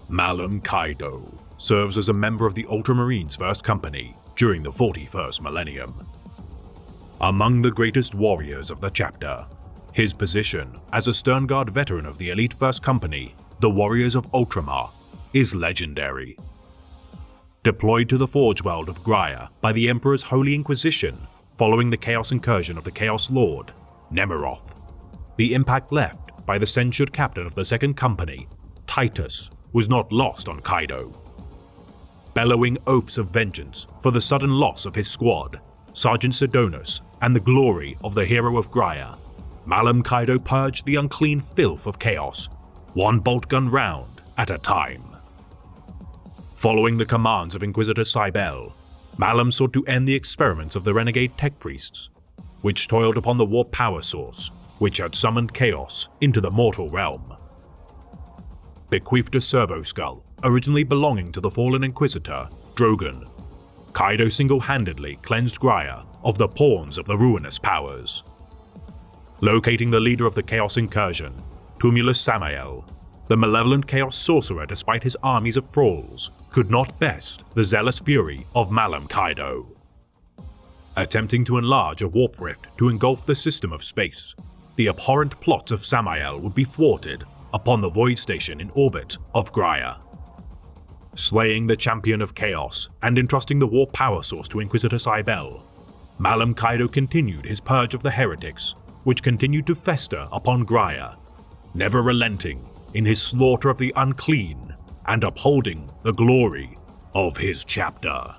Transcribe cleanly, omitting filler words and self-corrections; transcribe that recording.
Malum Kaido serves as a member of the Ultramarines' First Company during the 41st millennium. Among the greatest warriors of the chapter, his position as a Stern Guard veteran of the elite First Company, the Warriors of Ultramar, is legendary. Deployed to the Forge World of Graia by the Emperor's Holy Inquisition following the Chaos incursion of the Chaos Lord, Nemiroth, the impact left by the censured captain of the Second Company, Titus, was not lost on Kaido. Bellowing oaths of vengeance for the sudden loss of his squad, Sergeant Sidonus, and the glory of the hero of Graia, Malum Kaido purged the unclean filth of chaos, one bolt gun round at a time. Following the commands of Inquisitor Cybele, Malum sought to end the experiments of the renegade tech priests, which toiled upon the warp power source, which had summoned chaos into the mortal realm. Bequeathed a servo skull, originally belonging to the fallen Inquisitor, Drogon, Kaido single-handedly cleansed Graia of the pawns of the ruinous powers. Locating the leader of the Chaos incursion, Tumulus Samael, the malevolent Chaos sorcerer despite his armies of thralls, could not best the zealous fury of Malum Kaido. Attempting to enlarge a warp rift to engulf the system of space, the abhorrent plots of Samael would be thwarted upon the void station in orbit of Graia. Slaying the champion of chaos and entrusting the warp power source to Inquisitor Cybele, Malum Kaido continued his purge of the heretics, which continued to fester upon Graia, never relenting in his slaughter of the unclean and upholding the glory of his chapter.